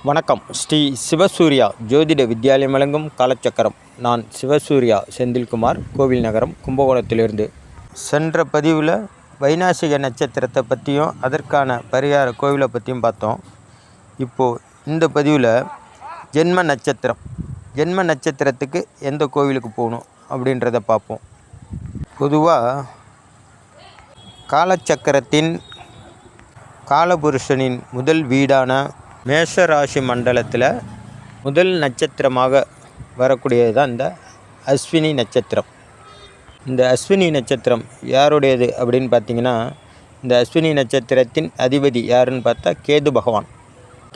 வணக்கம். ஸ்ரீ சிவசூர்யா ஜோதிட வித்யாலயம் வழங்கும் காலச்சக்கரம். நான் சிவசூர்யா செந்தில்குமார், கோவில் நகரம், கும்பகோணத்திலிருந்து. சென்ற பதிவில் வைநாசிக நட்சத்திரத்தை பற்றியும் அதற்கான பரிகார கோவிலை பற்றியும் பார்த்தோம். இப்போது இந்த பதிவில் ஜென்ம நட்சத்திரத்துக்கு எந்த கோவிலுக்கு போகணும் அப்படின்றத பார்ப்போம். பொதுவாக காலச்சக்கரத்தின் காலபுருஷனின் முதல் வீடான மேஷராசி மண்டலத்தில் முதல் நட்சத்திரமாக வரக்கூடியது தான் இந்த அஸ்வினி நட்சத்திரம். இந்த அஸ்வினி நட்சத்திரம் யாருடையது அப்படின்னு பார்த்திங்கன்னா, இந்த அஸ்வினி நட்சத்திரத்தின் அதிபதி யாருன்னு பார்த்தா கேது பகவான்.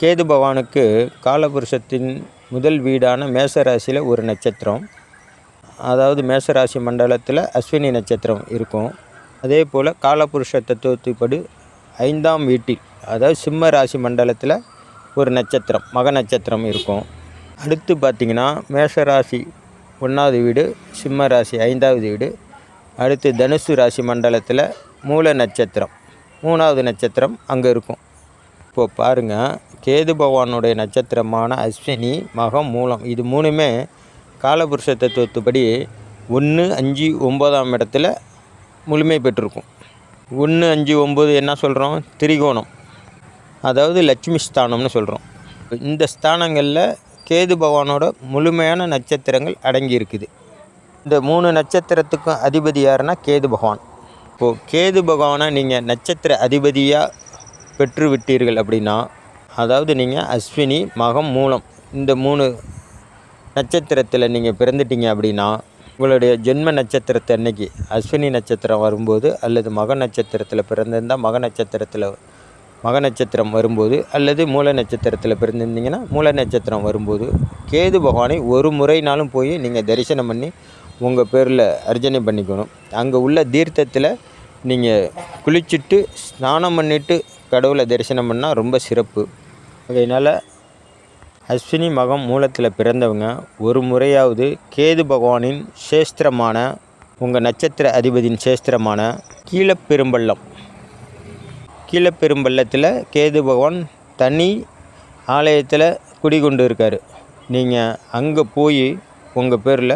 கேது பகவானுக்கு காலபுருஷத்தின் முதல் வீடான மேஷராசியில் ஒரு நட்சத்திரம், அதாவது மேஷராசி மண்டலத்தில் அஸ்வினி நட்சத்திரம் இருக்கும். அதே போல் காலபுருஷ தத்துவத்துப்படி 5ஆம் வீட்டில், அதாவது சிம்ம ராசி மண்டலத்தில் ஒரு நட்சத்திரம், மக நட்சத்திரம் இருக்கும். அடுத்து பார்த்திங்கன்னா மேஷராசி 1வது வீடு, சிம்ம ராசி 5வது வீடு. அடுத்து தனுசு ராசி மண்டலத்தில் மூல நட்சத்திரம் 3வது நட்சத்திரம் அங்கே இருக்கும். இப்போது பாருங்கள், கேது பகவானுடைய நட்சத்திரமான அஸ்வினி, மகம், மூலம், இது மூணுமே காலபுருஷ தத்துவத்துப்படி 1, 5, 9ஆம் இடத்துல முழுமை பெற்றிருக்கும். 1, 5, 9 என்ன சொல்கிறோம்? திரிகோணம், அதாவது லட்சுமி ஸ்தானம்னு சொல்கிறோம். இந்த ஸ்தானங்களில் கேது பகவானோட முழுமையான நட்சத்திரங்கள் அடங்கி இருக்குது. இந்த 3 நட்சத்திரத்துக்கும் அதிபதி யாருன்னா கேது பகவான். இப்போது கேது பகவானை நீங்கள் நட்சத்திர அதிபதியாக பெற்று விட்டீர்கள் அப்படின்னா, அதாவது நீங்கள் அஸ்வினி, மகம், மூலம் இந்த 3 நட்சத்திரத்தில் நீங்கள் பிறந்துட்டீங்க அப்படின்னா, உங்களுடைய ஜென்ம நட்சத்திரத்தை அன்னைக்கு அஸ்வினி நட்சத்திரம் வரும்போது, அல்லது மக நட்சத்திரத்தில் பிறந்திருந்தால் மக நட்சத்திரம் வரும்போது, அல்லது மூல நட்சத்திரத்தில் பிறந்திருந்தீங்கன்னா மூல நட்சத்திரம் வரும்போது, கேது பகவானை ஒரு முறைனாலும் போய் நீங்கள் தரிசனம் பண்ணி உங்கள் பேரில் அர்ச்சனை பண்ணிக்கணும். அங்கே உள்ள தீர்த்தத்தில் நீங்கள் குளிச்சுட்டு ஸ்நானம் பண்ணிவிட்டு கடவுளை தரிசனம் பண்ணால் ரொம்ப சிறப்பு. அதனால் அஸ்வினி, மகம், மூலத்தில் பிறந்தவங்க ஒரு முறையாவது கேது பகவானின் சேஸ்திரமான, உங்கள் நட்சத்திர அதிபதியின் சேஸ்திரமான கீழப்பெரும்பள்ளத்தில் கேது பகவான் தனி ஆலயத்தில் குடிகொண்டு இருக்கார். நீங்கள் அங்கே போய் உங்கள் பேரில்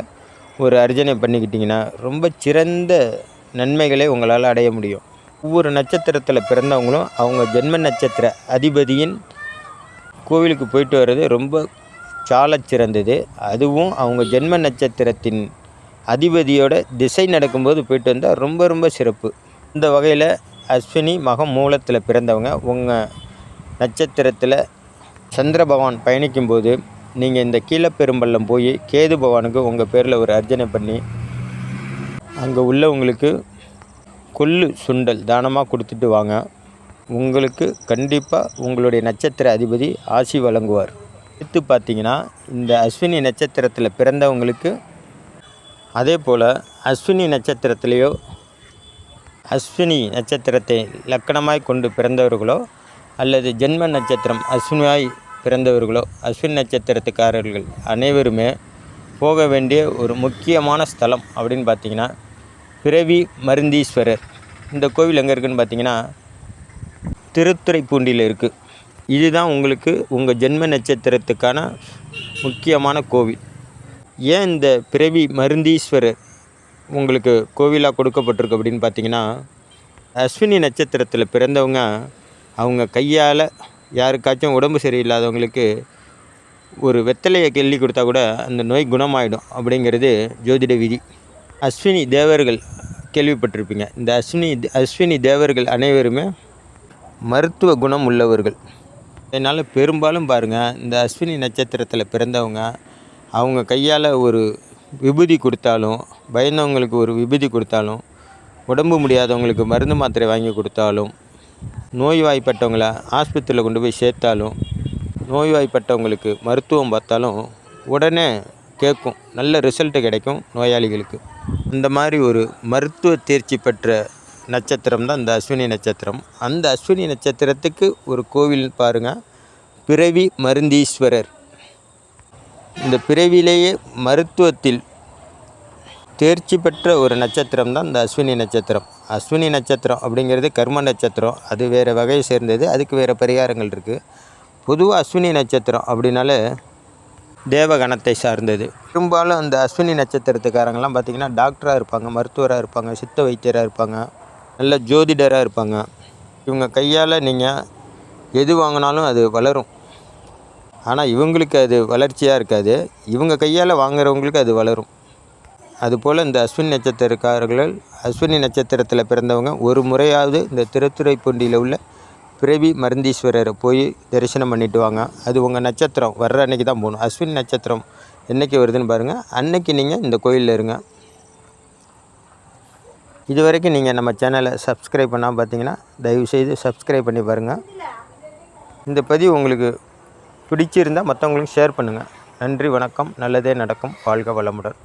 ஒரு அர்ச்சனை பண்ணிக்கிட்டிங்கன்னா ரொம்ப சிறந்த நன்மைகளை உங்களால் அடைய முடியும். ஒவ்வொரு நட்சத்திரத்தில் பிறந்தவங்களும் அவங்க ஜென்ம நட்சத்திர அதிபதியின் கோவிலுக்கு போயிட்டு வர்றது ரொம்ப சால சிறந்தது. அதுவும் அவங்க ஜென்ம நட்சத்திரத்தின் அதிபதியோட திசை நடக்கும்போது போயிட்டு வந்தால் ரொம்ப ரொம்ப சிறப்பு. இந்த வகையில் அஸ்வினி, மகம், மூலத்தில் பிறந்தவங்க உங்கள் நட்சத்திரத்தில் சந்திர பகவான் பயணிக்கும்போது நீங்கள் இந்த கீழப்பெரும்பள்ளம் போய் கேது பகவானுக்கு உங்கள் பேரில் ஒரு அர்ச்சனை பண்ணி அங்கே உள்ளவங்களுக்கு கொள்ளு சுண்டல் தானமாக கொடுத்துட்டு வாங்க. உங்களுக்கு கண்டிப்பாக உங்களுடைய நட்சத்திர அதிபதி ஆசி வழங்குவார். எடுத்து பார்த்திங்கன்னா, இந்த அஸ்வினி நட்சத்திரத்தில் பிறந்தவங்களுக்கு, அதே போல் அஸ்வினி நட்சத்திரத்திலேயோ அஸ்வினி நட்சத்திரத்தை லக்கணமாய் கொண்டு பிறந்தவர்களோ, அல்லது ஜென்ம நட்சத்திரம் அஸ்வினியாய் பிறந்தவர்களோ, அஸ்வினி நட்சத்திரத்துக்காரர்கள் அனைவருமே போக வேண்டிய ஒரு முக்கியமான ஸ்தலம் அப்படின்னு பார்த்திங்கன்னா பிறவி மருந்தீஸ்வரர். இந்த கோவில் எங்கே இருக்குதுன்னு பார்த்திங்கன்னா திருத்துறைப்பூண்டியில் இருக்குது. இதுதான் உங்களுக்கு உங்கள் ஜென்ம நட்சத்திரத்துக்கான முக்கியமான கோவில். ஏன் இந்த பிறவி மருந்தீஸ்வரர் உங்களுக்கு கோவிலாக கொடுக்கப்பட்டிருக்கு அப்படின்னு பார்த்தீங்கன்னா, அஸ்வினி நட்சத்திரத்தில் பிறந்தவங்க அவங்க கையால் யாருக்காச்சும் உடம்பு சரியில்லாதவங்களுக்கு ஒரு வெத்தலையை கிள்ளி கொடுத்தா கூட அந்த நோய் குணமாயிடும் அப்படிங்கிறது ஜோதிட விதி. அஸ்வினி தேவர்கள் கேள்விப்பட்டிருப்பீங்க. இந்த அஸ்வினி தேவர்கள் அனைவருமே மருத்துவ குணம் உள்ளவர்கள். அதனால் பெரும்பாலும் பாருங்கள், இந்த அஸ்வினி நட்சத்திரத்தில் பிறந்தவங்க அவங்க கையால் ஒரு விபூதி கொடுத்தாலும், பயந்தவங்களுக்கு ஒரு விபூதி கொடுத்தாலும், உடம்பு முடியாதவங்களுக்கு மருந்து மாத்திரை வாங்கி கொடுத்தாலும், நோய்வாய்ப்பட்டவங்களை ஆஸ்பத்திரியில் கொண்டு போய் சேர்த்தாலும், நோய்வாய்ப்பட்டவங்களுக்கு மருத்துவம் பார்த்தாலும் உடனே கேட்கும், நல்ல ரிசல்ட்டு கிடைக்கும் நோயாளிகளுக்கு. இந்த மாதிரி ஒரு மருத்துவ தேர்ச்சி பெற்ற நட்சத்திரம் தான் இந்த அஸ்வினி நட்சத்திரம். அந்த அஸ்வினி நட்சத்திரத்துக்கு ஒரு கோவில் பாருங்கள், பிறவி மருந்தீஸ்வரர். இந்த பிறவிலேயே மருத்துவத்தில் தேர்ச்சி பெற்ற ஒரு நட்சத்திரம் தான் இந்த அஸ்வினி நட்சத்திரம். அஸ்வினி நட்சத்திரம் அப்படிங்கிறது கர்ம நட்சத்திரம், அது வேறு வகையை சேர்ந்தது, அதுக்கு வேறு பரிகாரங்கள் இருக்குது. பொதுவாக அஸ்வினி நட்சத்திரம் அப்படின்னாலே தேவகணத்தை சார்ந்தது. பெரும்பாலும் அந்த அஸ்வினி நட்சத்திரத்துக்காரங்கெல்லாம் பார்த்திங்கன்னா டாக்டராக இருப்பாங்க, மருத்துவராக இருப்பாங்க, சித்த வைத்தியராக இருப்பாங்க, நல்ல ஜோதிடராக இருப்பாங்க. இவங்க கையால் நீங்கள் எது வாங்கினாலும் அது வளரும். ஆனால் இவங்களுக்கு அது வளர்ச்சியாக இருக்காது, இவங்க கையால் வாங்குறவங்களுக்கு அது வளரும். அதுபோல் இந்த அஸ்வினி நட்சத்திரக்காரர்கள், அஸ்வினி நட்சத்திரத்தில் பிறந்தவங்க ஒரு முறையாவது இந்த திருத்துறைப்பூண்டியில் உள்ள பிறவி மருந்தீஸ்வரரை போய் தரிசனம் பண்ணிட்டு வாங்க. அது உங்கள் நட்சத்திரம் வர்ற அன்றைக்கி தான் போகணும். அஸ்வினி நட்சத்திரம் என்றைக்கு வருதுன்னு பாருங்கள், அன்னைக்கு நீங்கள் இந்த கோயிலில் இருங்க. இது வரைக்கும் நீங்கள் நம்ம சேனலை சப்ஸ்கிரைப் பண்ணாமல் பார்த்தீங்கன்னா தயவுசெய்து சப்ஸ்கிரைப் பண்ணி பாருங்கள். இந்த பதிவு உங்களுக்கு பிடிச்சிருந்தால் மற்றவங்களுக்கு ஷேர் பண்ணுங்கள். நன்றி, வணக்கம். நல்லதே நடக்கும். வாழ்க வளமுடன்.